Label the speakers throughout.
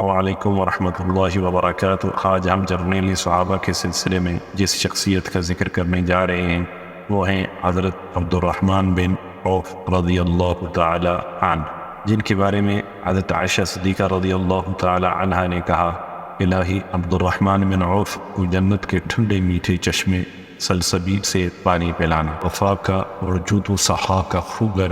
Speaker 1: وعلیکم ورحمۃ اللہ وبرکاتہ۔ آج ہم جرنیلی صحابہ کے سلسلے میں جس شخصیت کا ذکر کرنے جا رہے ہیں وہ ہیں حضرت عبد الرحمن بن عوف رضی اللہ تعالی عنہ، جن کے بارے میں حضرت عائشہ صدیقہ رضی اللہ تعالی عنہ نے کہا، الہی عبد الرحمن بن عوف کو جنت کے ٹھنڈے میٹھے چشمے سلسبیل سے پانی پلانا، وفا کا وجود و صحا کا خوگر،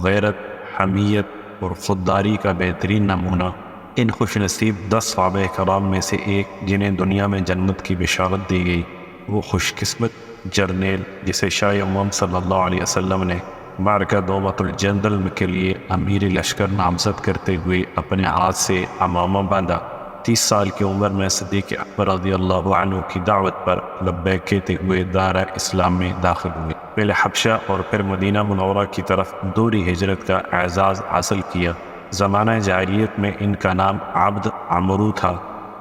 Speaker 1: غیرت، حمیت اور خودداری کا بہترین نمونہ۔ ان خوش نصیب 10 صحابہ کرام میں سے ایک جنہیں دنیا میں جنت کی بشارت دی گئی، وہ خوش قسمت جرنیل جسے شاہ امم صلی اللہ علیہ وسلم نے معرکہ دومت الجندل کے لیے امیر لشکر نامزد کرتے ہوئے اپنے ہاتھ سے امامہ باندھا۔ 30 سال کی عمر میں صدیق اکبر رضی اللہ عنہ کی دعوت پر لبیک کہتے ہوئے دارہ اسلام میں داخل ہوئے، پہلے حبشہ اور پھر مدینہ منورہ کی طرف دوہری ہجرت کا اعزاز حاصل کیا۔ زمانہ جاہلیت میں ان کا نام عبد عمرو تھا،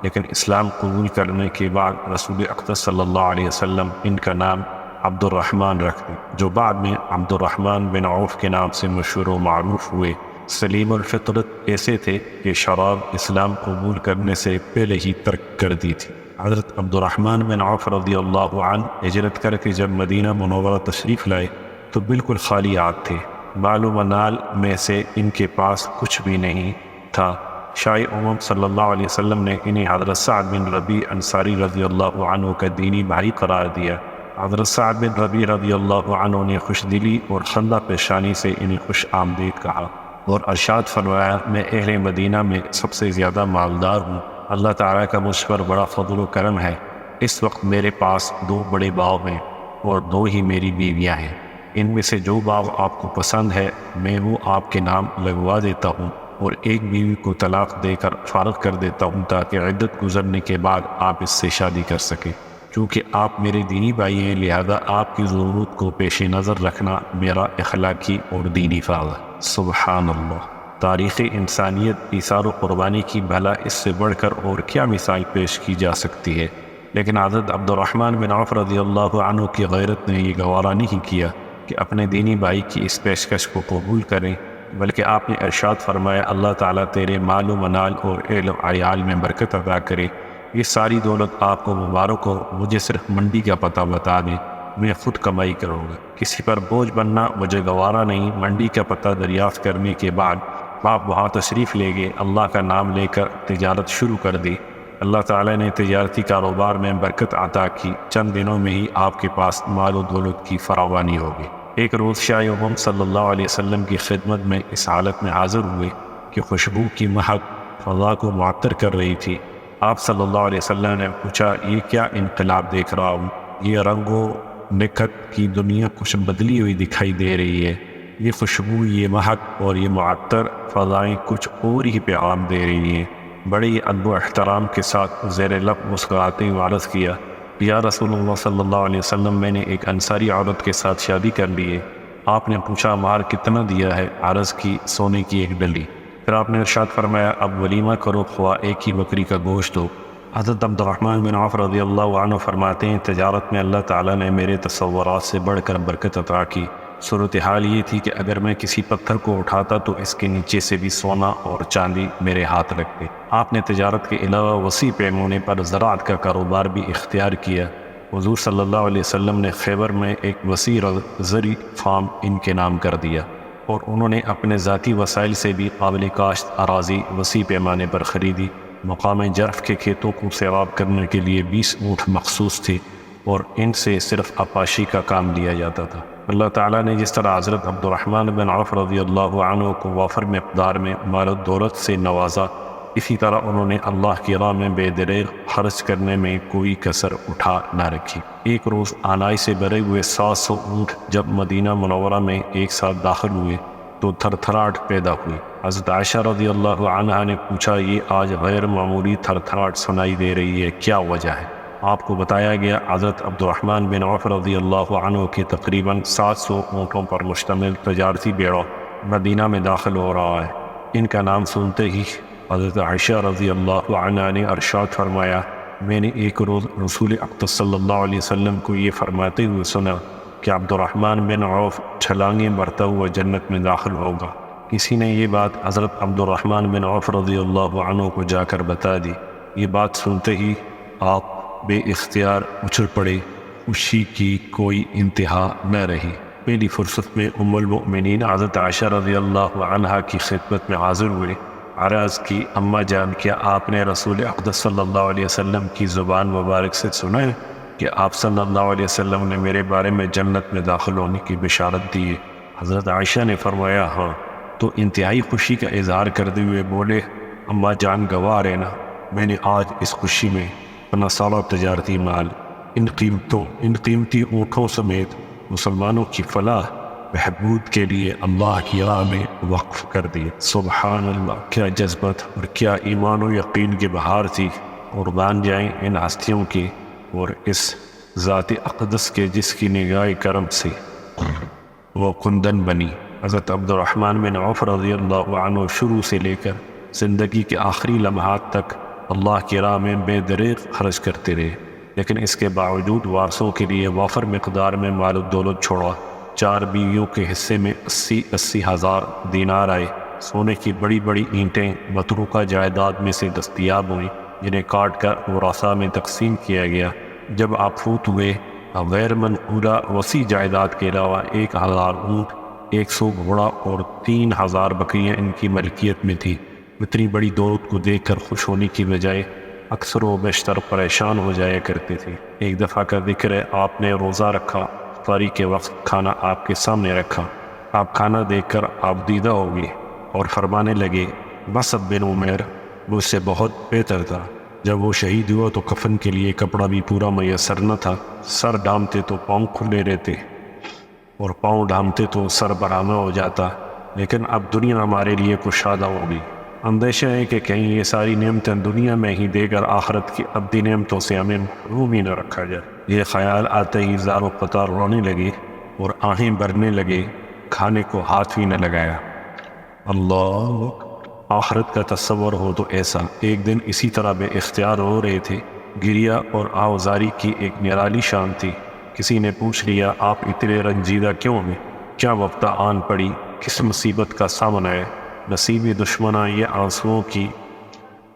Speaker 1: لیکن اسلام قبول کرنے کے بعد رسول اقدس صلی اللہ علیہ وسلم ان کا نام عبد الرحمن رکھ دی، جو بعد میں عبد الرحمن بن عوف کے نام سے مشہور و معروف ہوئے۔ سلیم الفطرت ایسے تھے کہ شراب اسلام قبول کرنے سے پہلے ہی ترک کر دی تھی۔ حضرت عبد الرحمن بن عوف رضی اللہ عنہ ہجرت کر کے جب مدینہ منورہ تشریف لائے تو بالکل خالی ہاتھ تھے، مال و منال میں سے ان کے پاس کچھ بھی نہیں تھا۔ شاہ امم صلی اللہ علیہ وسلم نے انہیں حضرت سعد بن ربیع انصاری رضی اللہ عنہ کا دینی بھائی قرار دیا۔ حضرت سعد بن ربیع رضی اللہ عنہ نے خوش دلی اور خندہ پیشانی سے انہیں خوش آمدید کہا اور ارشاد فرمایا، میں اہل مدینہ میں سب سے زیادہ مالدار ہوں، اللہ تعالیٰ کا مجھ پر بڑا فضل و کرم ہے۔ اس وقت میرے پاس 2 بڑے باغ ہیں اور 2 ہی میری بیویاں ہیں، ان میں سے جو باغ آپ کو پسند ہے میں وہ آپ کے نام لگوا دیتا ہوں اور ایک بیوی کو طلاق دے کر فارغ کر دیتا ہوں تاکہ عدت گزرنے کے بعد آپ اس سے شادی کر سکیں۔ چونکہ آپ میرے دینی بھائی ہیں لہذا آپ کی ضرورت کو پیش نظر رکھنا میرا اخلاقی اور دینی فرض ہے۔ سبحان اللہ، تاریخ انسانیت ایثار و قربانی کی بھلا اس سے بڑھ کر اور کیا مثال پیش کی جا سکتی ہے، لیکن حضرت عبد الرحمن بن عوف رضی اللہ عنہ کی غیرت نے یہ گوارا نہیں کیا کہ اپنے دینی بھائی کی اس پیشکش کو قبول کریں، بلکہ آپ نے ارشاد فرمایا، اللہ تعالیٰ تیرے مال و منال اور اہل و عیال میں برکت عطا کرے، یہ ساری دولت آپ کو مبارک ہو، مجھے صرف منڈی کا پتہ بتا دیں، میں خود کمائی کروں گا، کسی پر بوجھ بننا مجھے گوارا نہیں۔ منڈی کا پتہ دریافت کرنے کے بعد آپ وہاں تشریف لے گئے، اللہ کا نام لے کر تجارت شروع کر دی، اللہ تعالیٰ نے تجارتی کاروبار میں برکت عطا کی، چند دنوں میں ہی آپ کے پاس مال و دولت کی فراوانی ہوگی۔ ایک روز شاہ امم صلی اللہ علیہ وسلم کی خدمت میں اس حالت میں حاضر ہوئے کہ خوشبو کی مہک فضا کو معطر کر رہی تھی۔ آپ صلی اللہ علیہ وسلم نے پوچھا، یہ کیا انقلاب دیکھ رہا ہوں؟ یہ رنگ و نکھت کی دنیا کچھ بدلی ہوئی دکھائی دے رہی ہے، یہ خوشبو، یہ مہک اور یہ معطر فضائیں کچھ اور ہی پیغام دے رہی ہیں۔ بڑے ہی ادب و احترام کے ساتھ زیر لب مسکراتے ہوئے عرض کیا، یا رسول اللہ صلی اللہ علیہ وسلم، میں نے ایک انصاری عورت کے ساتھ شادی کر لی ہے۔ آپ نے پوچھا، مہر کتنا دیا ہے؟ عرض کی، سونے کی 1 ڈلی۔ پھر آپ نے ارشاد فرمایا، اب ولیمہ کرو، خواہ ایک ہی بکری کا گوشت ہو۔ حضرت عبد الرحمن بن عوف رضی اللہ عنہ فرماتے ہیں، تجارت میں اللہ تعالیٰ نے میرے تصورات سے بڑھ کر برکت عطا کی۔ صورتحال یہ تھی کہ اگر میں کسی پتھر کو اٹھاتا تو اس کے نیچے سے بھی سونا اور چاندی میرے ہاتھ رکھتے۔ آپ نے تجارت کے علاوہ وسیع پیمانے پر زراعت کا کاروبار بھی اختیار کیا۔ حضور صلی اللہ علیہ وسلم نے خیبر میں ایک وسیع زرعی فارم ان کے نام کر دیا اور انہوں نے اپنے ذاتی وسائل سے بھی قابل کاشت اراضی وسیع پیمانے پر خریدی۔ مقام جرف کے کھیتوں کو سیراب کرنے کے لیے 20 اونٹ مخصوص تھے اور ان سے صرف آپاشی کا کام لیا جاتا تھا۔ اللہ تعالیٰ نے جس طرح حضرت عبد الرحمن بن عوف رضی اللہ عنہ کو وافر مقدار میں مال و دولت سے نوازا، اسی طرح انہوں نے اللہ کی راہ میں بے دریغ خرچ کرنے میں کوئی کسر اٹھا نہ رکھی۔ ایک روز آنائی سے بھرے ہوئے 700 اونٹ جب مدینہ منورہ میں ایک ساتھ داخل ہوئے تو تھر تھراہٹ پیدا ہوئی۔ حضرت عائشہ رضی اللہ عنہا نے پوچھا، یہ آج غیر معمولی تھر تھراہٹ سنائی دے رہی ہے، کیا وجہ ہے؟ آپ کو بتایا گیا، حضرت عبد الرحمن بن عوف رضی اللہ عنہ کے تقریباً 700 اونٹوں پر مشتمل تجارتی بیڑا مدینہ میں داخل ہو رہا ہے۔ ان کا نام سنتے ہی حضرت عائشہ رضی اللہ عنہا نے ارشاد فرمایا، میں نے ایک روز رسول اقدس صلی اللہ علیہ وسلم کو یہ فرماتے ہوئے سنا کہ عبد الرحمن بن عوف چھلانگیں برتا ہوا جنت میں داخل ہوگا۔ کسی نے یہ بات حضرت عبد الرحمن بن عوف رضی اللہ عنہ کو جا کر بتا دی۔ یہ بات سنتے ہی آپ بے اختیار اچھل پڑے، خوشی کی کوئی انتہا نہ رہی۔ پہلی فرصت میں ام المؤمنین حضرت عائشہ رضی اللہ عنہا کی خدمت میں حاضر ہوئے، عرض کی اماں جان کیا آپ نے رسول اقدس صلی اللہ علیہ وسلم کی زبان مبارک سے سنا ہے کہ آپ صلی اللہ علیہ وسلم نے میرے بارے میں جنت میں داخل ہونے کی بشارت دی ہے؟ حضرت عائشہ نے فرمایا ہاں، تو انتہائی خوشی کا اظہار کرتے ہوئے بولے اماں جان گواہ رہنا، میں نے آج اس خوشی میں اپنا سارا تجارتی مال ان قیمتی اونٹوں سمیت مسلمانوں کی فلاح بہبود کے لیے اللہ کی راہ میں وقف کر دیے۔ سبحان اللہ، کیا جذبت اور کیا ایمان و یقین کی بہار تھی۔ قربان جائیں ان ہستیوں کی اور اس ذات اقدس کے جس کی نگاہ کرم سے وہ کندن بنی۔ حضرت عبد الرحمن بن عوف رضی اللہ عنہ شروع سے لے کر زندگی کے آخری لمحات تک اللہ کی راہ میں بے دریغ خرچ کرتے رہے، لیکن اس کے باوجود وارثوں کے لیے وافر مقدار میں مال و دولت چھوڑا۔ 4 بیویوں کے حصے میں 80 ہزار دینار آئے۔ سونے کی بڑی بڑی اینٹیں متروکہ جائیداد میں سے دستیاب ہوئیں، جنہیں کاٹ کر ورثاء میں تقسیم کیا گیا۔ جب آپ فوت ہوئے، غیر منقولہ وسیع جائیداد کے علاوہ 1000 اونٹ، 100 گھوڑا اور 3000 بکریاں ان کی ملکیت میں تھی۔ اتنی بڑی دولت کو دیکھ کر خوش ہونے کی بجائے اکثر و بیشتر پریشان ہو جایا کرتے تھے۔ ایک دفعہ کا ذکر ہے، آپ نے روزہ رکھا، افطاری کے وقت کھانا آپ کے سامنے رکھا۔ آپ کھانا دیکھ کر آپ دیدہ ہو گئے اور فرمانے لگے مصعب بن عمیر مجھ سے بہت بہتر تھا، جب وہ شہید ہوا تو کفن کے لیے کپڑا بھی پورا میسر نہ تھا، سر ڈھانپتے تو پاؤں کھلے رہتے اور پاؤں ڈھانپتے تو سر برہنہ ہو جاتا، لیکن اب دنیا ہمارے لیے کشادہ ہو گئی۔ اندیشہ ہے کہ کہیں یہ ساری نعمتیں دنیا میں ہی دے کر آخرت کی ابدی نعمتوں سے ہمیں محروم ہی نہ رکھا جائے۔ یہ خیال آتے ہی زار و قطار رونے لگے اور آہیں بھرنے لگے، کھانے کو ہاتھ بھی نہ لگایا۔ اللہ آخرت کا تصور ہو تو ایسا۔ ایک دن اسی طرح بے اختیار ہو رہے تھے، گریا اور آوزاری کی ایک نرالی شان تھی۔ کسی نے پوچھ لیا آپ اتنے رنجیدہ کیوں ہیں؟ کیا وبا آن پڑی؟ کس مصیبت کا سامنا ہے؟ نصیبی دشمناں یہ آنسوؤں کی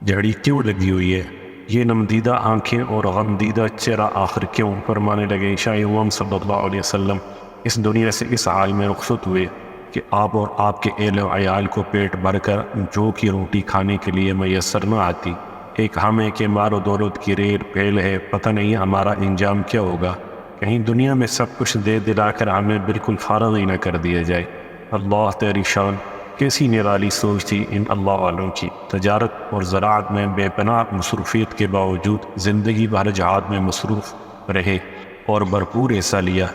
Speaker 1: جھڑی کیوں لگی ہوئی ہے؟ یہ نمدیدہ آنکھیں اور غمدیدہ چہرہ آخر کیوں؟ فرمانے لگے شاہ امام صلی اللہ علیہ وسلم اس دنیا سے اس حال میں رخصت ہوئے کہ آپ اور آپ کے اہل و عیال کو پیٹ بھر کر جو کی روٹی کھانے کے لیے میسر نہ آتی۔ ایک ہم ہے کہ مال و دولت کی ریر پھیل ہے، پتہ نہیں ہمارا انجام کیا ہوگا، کہیں دنیا میں سب کچھ دے دلا کر ہمیں بالکل فارغ ہی نہ کر دیا جائے۔ اللہ تیری شان، کیسی نرالی سوچ تھی ان اللہ والوں کی۔ تجارت اور زراعت میں بے پناہ مصروفیت کے باوجود زندگی بھر جہاد میں مصروف رہے اور بھرپور حصہ لیا۔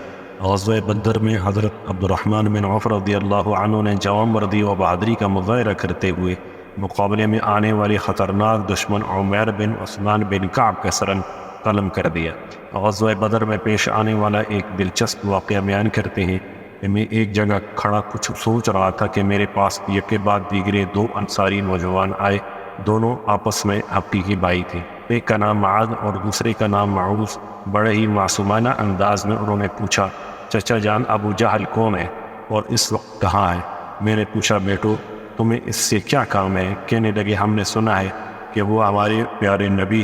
Speaker 1: غزوہ بدر میں حضرت عبد الرحمن بن عوف رضی اللہ عنہ نے جوان مردی و بہادری کا مظاہرہ کرتے ہوئے مقابلے میں آنے والی خطرناک دشمن عمیر بن عثمان بن کعب کا سرنگ قلم کر دیا۔ غزوہ بدر میں پیش آنے والا ایک دلچسپ واقعہ بیان کرتے ہیں کہ میں ایک جگہ کھڑا کچھ سوچ رہا تھا کہ میرے پاس یک بعد دیگرے 2 انصاری نوجوان آئے۔ دونوں آپس میں حقیقی بھائی تھے۔ ایک کا نام معاذ اور دوسرے کا نام معوذ۔ بڑے ہی معصومانہ انداز میں انہوں نے پوچھا چچا جان ابو جہل کون ہے اور اس وقت کہاں ہے؟ میں نے پوچھا بیٹو تمہیں اس سے کیا کام ہے؟ کہنے لگے ہم نے سنا ہے کہ وہ ہمارے پیارے نبی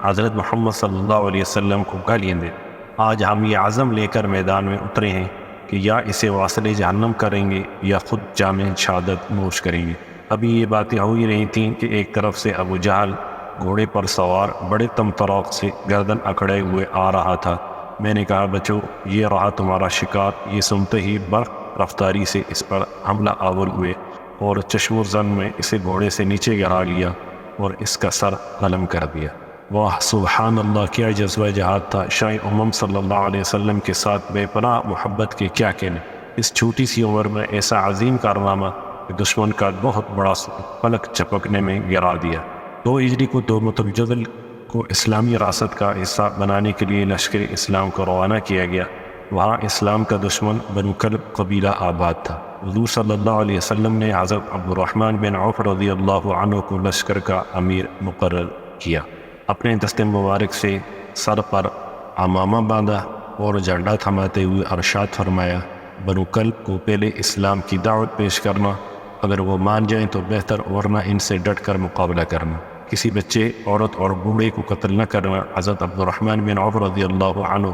Speaker 1: حضرت محمد صلی اللہ علیہ وسلم کو گالیاں دے۔ آج ہم یہ عزم لے کر میدان میں اترے ہیں کہ یا اسے واصل جہنم کریں گے یا خود جام شہادت نوش کریں گے۔ ابھی یہ باتیں ہو ہی رہی تھیں کہ ایک طرف سے ابو جہل گھوڑے پر سوار بڑے طمطراق سے گردن اکڑے ہوئے آ رہا تھا۔ میں نے کہا بچو یہ رہا تمہارا شکار۔ یہ سنتے ہی برق رفتاری سے اس پر حملہ آور ہوئے اور چشم و زن میں اسے گھوڑے سے نیچے گرا لیا اور اس کا سر قلم کر دیا۔ واہ سبحان اللہ، کیا جذبہ جہاد تھا! شاہ امم صلی اللہ علیہ وسلم کے ساتھ بے پناہ محبت کے کیا کہنے! اس چھوٹی سی عمر میں ایسا عظیم کارنامہ کہ دشمن کا بہت بڑا پلک چپکنے میں گرا دیا۔ 2 ہجری کو دومۃ الجدل کو اسلامی ریاست کا حصہ بنانے کے لیے لشکر اسلام کو روانہ کیا گیا۔ وہاں اسلام کا دشمن بنو کلب قبیلہ آباد تھا۔ حضور صلی اللہ علیہ وسلم نے حضرت عبد الرحمن بن عوف رضی اللہ عنہ کو لشکر کا امیر مقرر کیا۔ اپنے دست مبارک سے سر پر عمامہ باندھا اور جھنڈا تھماتے ہوئے ارشاد فرمایا بنو کلب کو پہلے اسلام کی دعوت پیش کرنا اگر وہ مان جائیں تو بہتر، ورنہ ان سے ڈٹ کر مقابلہ کرنا۔ کسی بچے، عورت اور بوڑھے کو قتل نہ کرنا۔ حضرت عبد الرحمن بن عوف رضی اللہ عنہ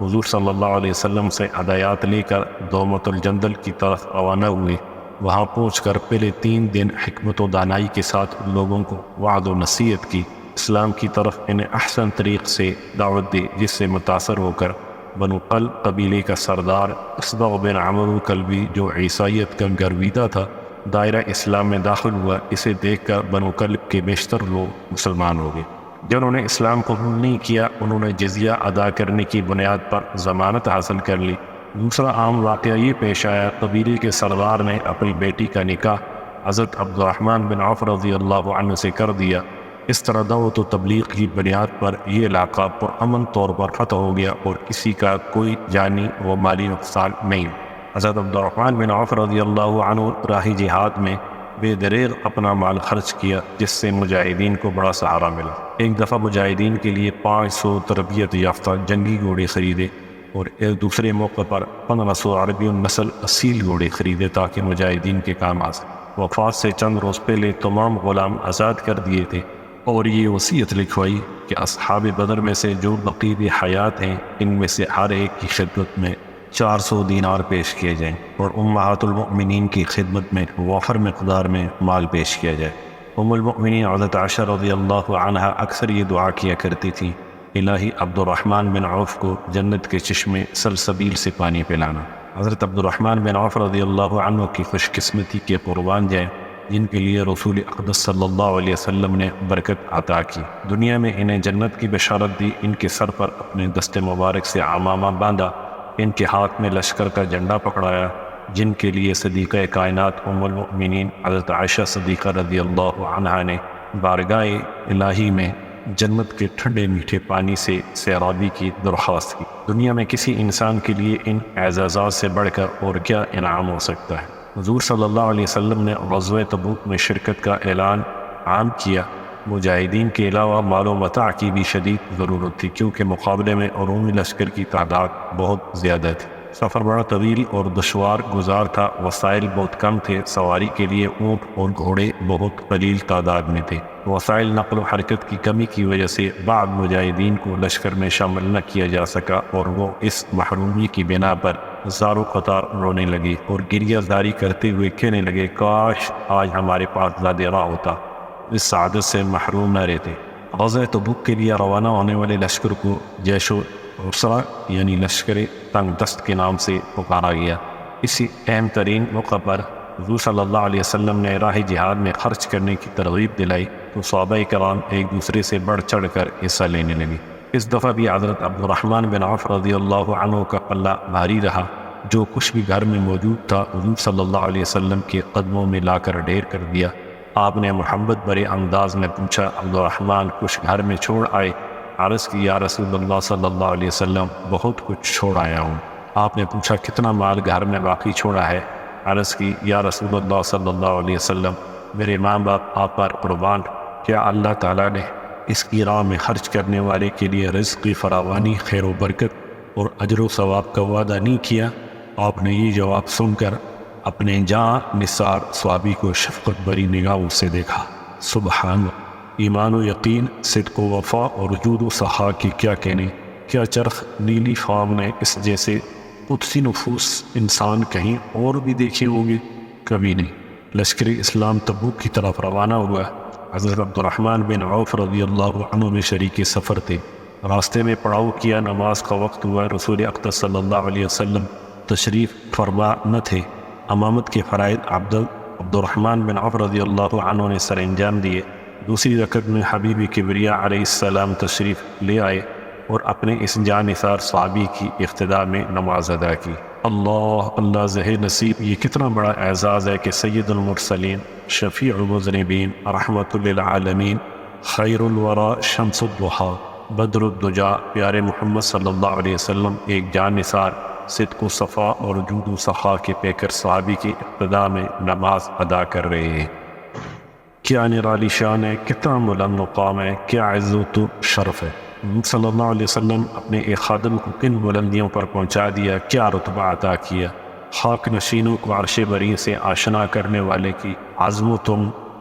Speaker 1: حضور صلی اللہ علیہ وسلم سے ہدایات لے کر دومت الجندل کی طرف روانہ ہوئے۔ وہاں پہنچ کر پہلے 3 دن حکمت و دانائی کے ساتھ لوگوں کو وعظ و نصیحت کی، اسلام کی طرف انہیں احسن طریق سے دعوت دی، جس سے متاثر ہو کر بنو قلب قبیلے کا سردار اصبغ بن عمرو کلبی، جو عیسائیت کا گرویدہ تھا، دائرہ اسلام میں داخل ہوا۔ اسے دیکھ کر بنو قلب کے بیشتر لوگ مسلمان ہو گئے۔ جنہوں نے اسلام قبول نہیں کیا، انہوں نے جزیہ ادا کرنے کی بنیاد پر ضمانت حاصل کر لی۔ دوسرا عام واقعہ یہ پیش آیا، قبیلے کے سردار نے اپنی بیٹی کا نکاح حضرت عبد الرحمن بن عوف رضی اللہ عنہ سے کر دیا۔ اس طرح دعوت و تبلیغ کی بنیاد پر یہ علاقہ پرامن طور پر فتح ہو گیا اور کسی کا کوئی جانی و مالی نقصان نہیں۔ حضرت عبد الرحمن بن عوف رضی اللہ عنہ راہ جہاد میں بے دریغ اپنا مال خرچ کیا، جس سے مجاہدین کو بڑا سہارا ملا۔ ایک دفعہ مجاہدین کے لیے 500 تربیت یافتہ جنگی گھوڑے خریدے اور ایک دوسرے موقع پر 1500 عربی النسل اصیل گھوڑے خریدے تاکہ مجاہدین کے کام آ سکے۔ وفات سے چند روز پہلے تمام غلام آزاد کر دیے تھے اور یہ وصیت لکھوائی کہ اصحاب بدر میں سے جو بقیہ حیات ہیں، ان میں سے ہر ایک کی خدمت میں 400 دینار پیش کیے جائیں اور امہات المؤمنین کی خدمت میں وافر مقدار میں مال پیش کیا جائے۔ ام المؤمنین حضرت عائشہ رضی اللہ عنہ اکثر یہ دعا کیا کرتی تھی، الہی عبد الرحمن بن عوف کو جنت کے چشمے سلسبیل سے پانی پلانا۔ حضرت عبد الرحمن بن عوف رضی اللہ عنہ کی خوش قسمتی کے قربان جائیں، جن کے لیے رسول اقدس صلی اللہ علیہ وسلم نے برکت عطا کی۔ دنیا میں انہیں جنت کی بشارت دی، ان کے سر پر اپنے دست مبارک سے عمامہ باندھا، ان کے ہاتھ میں لشکر کا جھنڈا پکڑایا، جن کے لیے صدیقہ کائنات ام المؤمنین حضرت عائشہ صدیقہ رضی اللہ عنہا نے بارگاہ الہی میں جنت کے ٹھنڈے میٹھے پانی سے سیرابی کی درخواست کی۔ دنیا میں کسی انسان کے لیے ان اعزازات سے بڑھ کر اور کیا انعام ہو سکتا ہے۔ حضور صلی اللہ علیہ وسلم نے غزوہ تبوک میں شرکت کا اعلان عام کیا۔ مجاہدین کے علاوہ مال و متاع کی بھی شدید ضرورت تھی، کیونکہ مقابلے میں رومی لشکر کی تعداد بہت زیادہ تھی۔ سفر بڑا طویل اور دشوار گزار تھا، وسائل بہت کم تھے، سواری کے لیے اونٹ اور گھوڑے بہت قلیل تعداد میں تھے۔ وسائل نقل و حرکت کی کمی کی وجہ سے بعض مجاہدین کو لشکر میں شامل نہ کیا جا سکا اور وہ اس محرومی کی بنا پر زارو قطار رونے لگے اور گریہ زاری کرتے ہوئے کہنے لگے، کاش آج ہمارے پاس زیادہ راہ ہوتا، اس سعادت سے محروم نہ رہتے۔ غزوہ تبوک کے لیے روانہ ہونے والے لشکر کو جیش العسرہ یعنی لشکر تنگ دست کے نام سے پکارا گیا۔ اسی اہم ترین موقع پر حضور صلی اللہ علیہ وسلم نے راہ جہاد میں خرچ کرنے کی ترغیب دلائی تو صحابہ کرام ایک دوسرے سے بڑھ چڑھ کر حصہ لینے لگے۔ اس دفعہ بھی حضرت عبد الرحمن بن عوف رضی اللہ عنہ کا پلہ بھاری رہا۔ جو کچھ بھی گھر میں موجود تھا حضور صلی اللہ علیہ وسلم کے قدموں میں لا کر ڈھیر کر دیا۔ آپ نے محبت بھرے انداز میں پوچھا، عبد الرحمن کچھ گھر میں چھوڑ آئے؟ عرض کی، یا رسول اللہ صلی اللہ علیہ وسلم بہت کچھ چھوڑ آیا ہوں۔ آپ نے پوچھا، کتنا مال گھر میں باقی چھوڑا ہے؟ عرض کی، یا رسول اللہ صلی اللہ علیہ وسلم میرے ماں باپ آپ پر قربان، کیا اللہ تعالیٰ نے اس کی راہ میں خرچ کرنے والے کے لیے رزق کی فراوانی، خیر و برکت اور اجر و ثواب کا وعدہ نہیں کیا؟ آپ نے یہ جواب سن کر اپنے جاں نثار صحابی کو شفقت بری نگاہوں سے دیکھا۔ سبحان اللہ، ایمان و یقین، صدق و وفا اور وجود و سخا کی کیا کہنے۔ کیا چرخ نیلی خواب نے اس جیسے قدسی نفوس انسان کہیں اور بھی دیکھے ہوں گے؟ کبھی نہیں۔ لشکر اسلام تبوک کی طرف روانہ ہوا۔ حضرت عبد الرحمن بن عوف رضی اللہ عنہ میں شریک سفر تھے۔ راستے میں پڑاؤ کیا، نماز کا وقت ہوا، رسول اقدس صلی اللہ علیہ وسلم تشریف فرما نہ تھے۔ امامت کے فرائض عبد الرحمن بن عوف رضی اللہ عنہ نے سر انجام دیے۔ دوسری رکعت میں حبیب کبریا علیہ السلام تشریف لے آئے اور اپنے اس جاں نثار صحابی کی اقتداء میں نماز ادا کی۔ اللہ اللہ زہ نصیب، یہ کتنا بڑا اعزاز ہے کہ سید المرسلین، شفیع المذنبین، رحمت للعالمین، خیر الورا، شمس الضحیٰ، بدر الدجا، پیارے محمد صلی اللہ علیہ وسلم ایک جاں نثار، صدق و صفا اور جود و سخا کے پیکر صحابی کی اقتداء میں نماز ادا کر رہے ہیں۔ کیا نرالی شان ہے، کتنا بلند مقام ہے، کیا عزت و شرف ہے۔ صلی اللہ علیہ وسلم اپنے ایک خادم کو کن بلندیوں پر پہنچا دیا، کیا رتبہ عطا کیا۔ خاک نشینوں کو عرش بری سے آشنا کرنے والے کی عظمتوں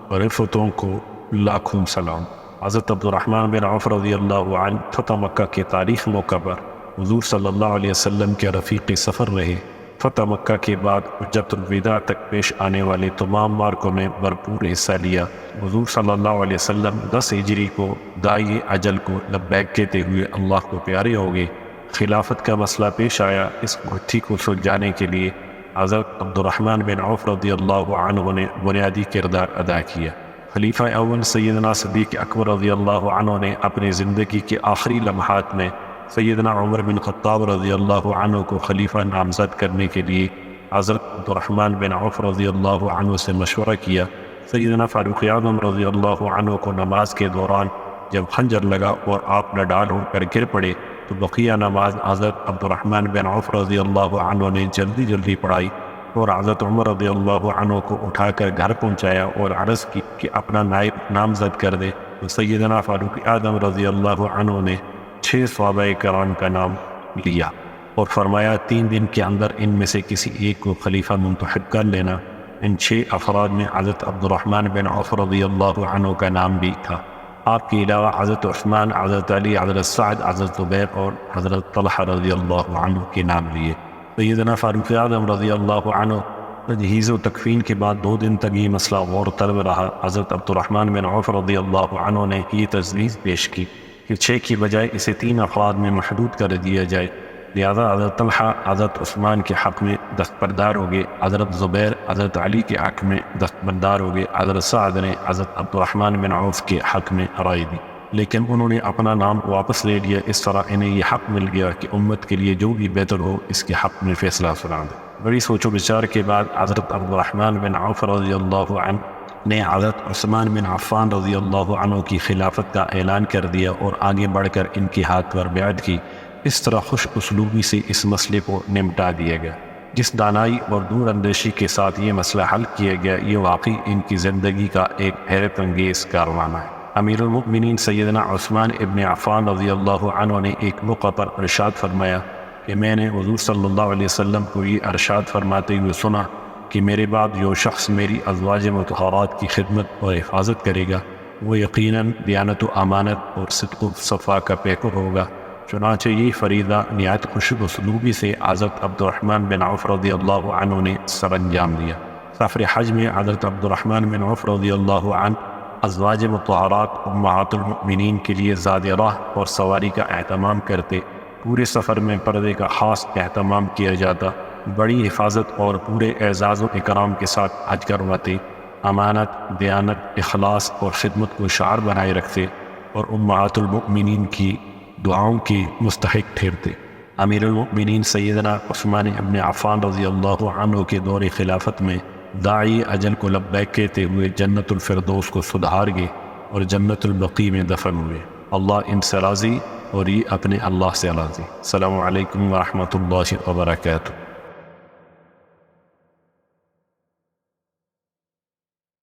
Speaker 1: اور رفتوں کو لاکھوں سلام۔ حضرت عبد الرحمن بن عوف رضی اللہ عنہ فتح مکہ کے تاریخ موقع پر حضور صلی اللہ علیہ وسلم کے رفیق سفر رہے۔ فتح مکہ کے بعد حجۃ الوداع تک پیش آنے والے تمام معرکوں میں بھرپور حصہ لیا۔ حضور صلی اللہ علیہ وسلم 10 ہجری کو داعی اجل کو لبیک کہتے ہوئے اللہ کو پیارے ہو گئے۔ خلافت کا مسئلہ پیش آیا، اس گتھی کو سلجھانے کے لیے حضرت عبد الرحمن بن عوف رضی اللہ عنہ نے بنیادی کردار ادا کیا۔ خلیفہ اول سیدنا صدیق اکبر رضی اللہ عنہ نے اپنی زندگی کے آخری لمحات میں سیدنا عمر بن خطاب رضی اللہ عنہ کو خلیفہ نامزد کرنے کے لیے حضرت عبد الرحمن بن عوف رضی اللہ عنہ سے مشورہ کیا۔ سیدنا فاروق اعظم رضی اللہ عنہ کو نماز کے دوران جب خنجر لگا اور آپ نڈال ہو کر گر پڑے تو بقیہ نماز حضرت عبد الرحمن بن عوف رضی اللہ عنہ نے جلدی پڑھائی اور حضرت عمر رضی اللہ عنہ کو اٹھا کر گھر پہنچایا اور عرض کی کہ اپنا نائب نامزد کر دے۔ تو سیدنا فاروق اعظم رضی اللہ عنہ نے 6 صحابہ کرام کا نام لیا اور فرمایا 3 دن کے اندر ان میں سے کسی ایک کو خلیفہ منتخب کر لینا۔ ان 6 افراد میں حضرت عبد الرحمن بن عوف رضی اللہ عنہ کا نام بھی تھا۔ آپ کے علاوہ حضرت عثمان، حضرت علی، حضرت سعد، حضرت زبیر اور حضرت طلحہ رضی اللہ عنہ کے نام لیے۔ سیدنا فاروق اعظم رضی اللہ عنہ تجہیز و تکفین کے بعد 2 دن تک یہ مسئلہ غور طلب رہا۔ حضرت عبد الرحمن بن عوف رضی اللہ عنہ نے یہ تجویز پیش کی کہ 6 کی بجائے اسے 3 افراد میں محدود کر دیا جائے، لہذا حضرت طلحہ حضرت عثمان کے حق میں دستبردار ہو گئے، حضرت زبیر حضرت علی کے حق میں دستبردار ہو گئے، حضرت سعد نے حضرت عبد الرحمن بن عوف کے حق میں رائے دی، لیکن انہوں نے اپنا نام واپس لے لیا۔ اس طرح انہیں یہ حق مل گیا کہ امت کے لیے جو بھی بہتر ہو اس کے حق میں فیصلہ سنا دے۔ بڑی سوچ و بچار کے بعد حضرت عبد الرحمن بن عوف رضی اللہ عنہ نے حضرت عثمان بن عفان رضی اللہ عنہ کی خلافت کا اعلان کر دیا اور آگے بڑھ کر ان کے ہاتھ پر بیعت کی۔ اس طرح خوش اسلوبی سے اس مسئلے کو نمٹا دیا گیا۔ جس دانائی اور دور اندیشی کے ساتھ یہ مسئلہ حل کیا گیا، یہ واقعی ان کی زندگی کا ایک حیرت انگیز کارنامہ ہے۔ امیر المؤمنین سیدنا عثمان ابن عفان رضی اللہ عنہ نے ایک موقع پر ارشاد فرمایا کہ میں نے حضور صلی اللہ علیہ وسلم کو یہ ارشاد فرماتے ہوئے سنا کہ میرے بعد جو شخص میری ازواج مطہرات کی خدمت اور حفاظت کرے گا وہ یقیناً دیانت و امانت اور صدق و صفا کا پیکر ہوگا۔ چنانچہ یہ فریضہ نہایت خوش اسلوبی سے حضرت عبد الرحمن بن عوف رضی اللہ عنہ نے سر انجام دیا۔ سفر حج میں حضرت عبد الرحمن بن عوف رضی اللہ عنہ ازواج مطہرات امہات المؤمنین کے لیے زاد راہ اور سواری کا اہتمام کرتے۔ پورے سفر میں پردے کا خاص اہتمام کیا جاتا، بڑی حفاظت اور پورے اعزاز و اکرام کے ساتھ حج کرواتے، امانت، دیانت، اخلاص اور خدمت کو شعار بنائے رکھتے اور امہات المؤمنین کی دعاؤں کے مستحق ٹھہرتے۔ امیر المؤمنین سیدنا عثمان ابن عفان رضی اللہ عنہ کے دور خلافت میں داعی اجل کو لبیک کہتے ہوئے جنت الفردوس کو سدھار گئے اور جنت البقیع میں دفن ہوئے۔ اللہ ان سے راضی اور یہ اپنے اللہ سے راضی۔ السلام علیکم ورحمۃ اللہ وبرکاتہ۔